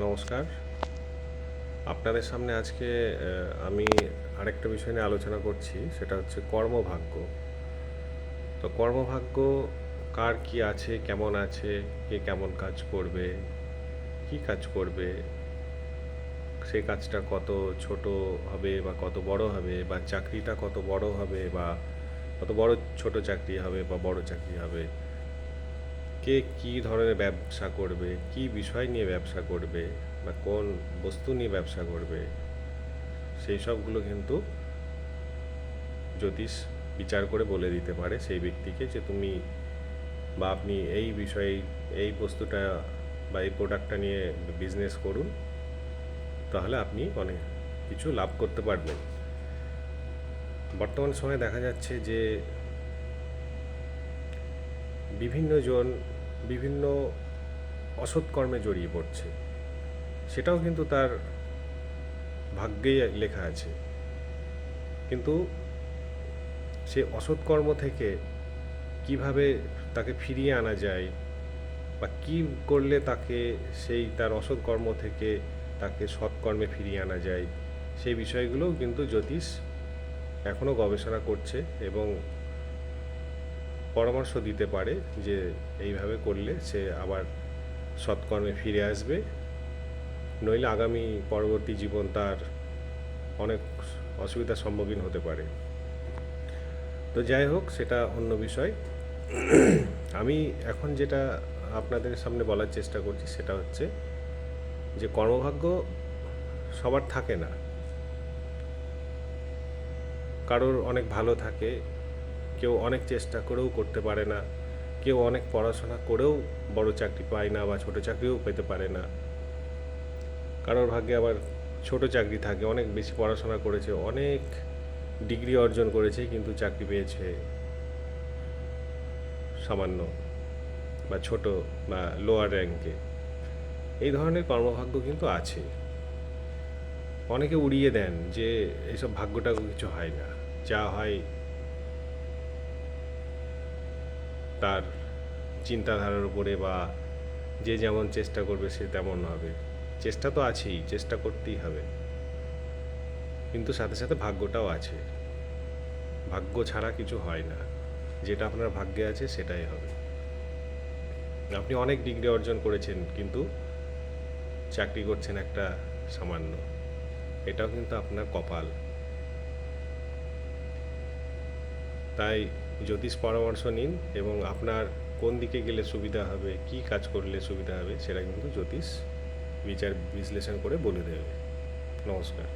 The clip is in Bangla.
নমস্কার। আপনাদের সামনে আজকে আমি আরেকটা বিষয় নিয়ে আলোচনা করছি, সেটা হচ্ছে কর্মভাগ্য। তো কর্মভাগ্য কার কি আছে, কেমন আছে, কে কেমন কাজ করবে, কি কাজ করবে, সেই কাজটা কত ছোট হবে বা কত বড় হবে, বা চাকরিটা কত বড় হবে বা কত বড়, ছোট চাকরি হবে বা বড় চাকরি হবে, কে কী ধরনের ব্যবসা করবে, কী বিষয় নিয়ে ব্যবসা করবে বা কোন বস্তু নিয়ে ব্যবসা করবে, সেই সবগুলো কিন্তু জ্যোতিষ বিচার করে বলে দিতে পারে সেই ব্যক্তিকে যে তুমি বা আপনি এই বিষয়ে এই বস্তুটা বা এই প্রোডাক্টটা নিয়ে বিজনেস করুন, তাহলে আপনি অনেক কিছু লাভ করতে পারবেন। বর্তমান সময়ে দেখা যাচ্ছে যে বিভিন্ন জন বিভিন্ন অসৎ কর্মে জড়িয়ে পড়ছে, সেটাও কিন্তু তার ভাগ্যেই লেখা আছে। কিন্তু সে অসৎ কর্ম থেকে কিভাবে তাকে ফিরিয়ে আনা যায় বা কী করলে তাকে সেই তার অসৎ কর্ম থেকে তাকে সৎকর্মে ফিরিয়ে আনা যায়, সেই বিষয়গুলোও কিন্তু জ্যোতিষ এখনও গবেষণা করছে এবং পরামর্শ দিতে পারে যে এইভাবে করলে সে আবার সৎকর্মে ফিরে আসবে, নইলে আগামী পরবর্তী জীবন তার অনেক অসুবিধার সম্মুখীন হতে পারে। তো যাই হোক, সেটা অন্য বিষয়। আমি এখন যেটা আপনাদের সামনে বলার চেষ্টা করছি সেটা হচ্ছে যে কর্মভাগ্য সবার থাকে না। কারোর অনেক ভালো থাকে, কেউ অনেক চেষ্টা করেও করতে পারে না, কেউ অনেক পড়াশোনা করেও বড় চাকরি পায় না বা ছোট চাকরিও পেতে পারে না। কারোর ভাগ্যে আবার ছোট চাকরি থাকে, অনেক বেশি পড়াশোনা করেছে, অনেক ডিগ্রি অর্জন করেছে, কিন্তু চাকরি পেয়েছে সামান্য বা ছোট বা লোয়ার র্যাঙ্কে। এই ধরনের কর্মভাগ্য কিন্তু আছে। অনেকে উড়িয়ে দেন যে এইসব ভাগ্যটা কিছু হয় না, যা হয় তার চিন্তাধারার উপরে বা যে যেমন চেষ্টা করবে সে তেমন হবে। চেষ্টা তো আছেই, চেষ্টা করতেই হবে, কিন্তু সাথে সাথে ভাগ্যটাও আছে। ভাগ্য ছাড়া কিছু হয় না, যেটা আপনার ভাগ্যে আছে সেটাই হবে। আপনি অনেক ডিগ্রি অর্জন করেছেন কিন্তু চাকরি করছেন একটা সামান্য, এটাও কিন্তু আপনার কপাল। তাই জ্যোতিষ পরামর্শ নিন এবং আপনার কোন দিকে গেলে সুবিধা হবে, কি কাজ করলে সুবিধা হবে, সেটা কিন্তু জ্যোতিষ বিচার বিশ্লেষণ করে বলে দেবে। নমস্কার।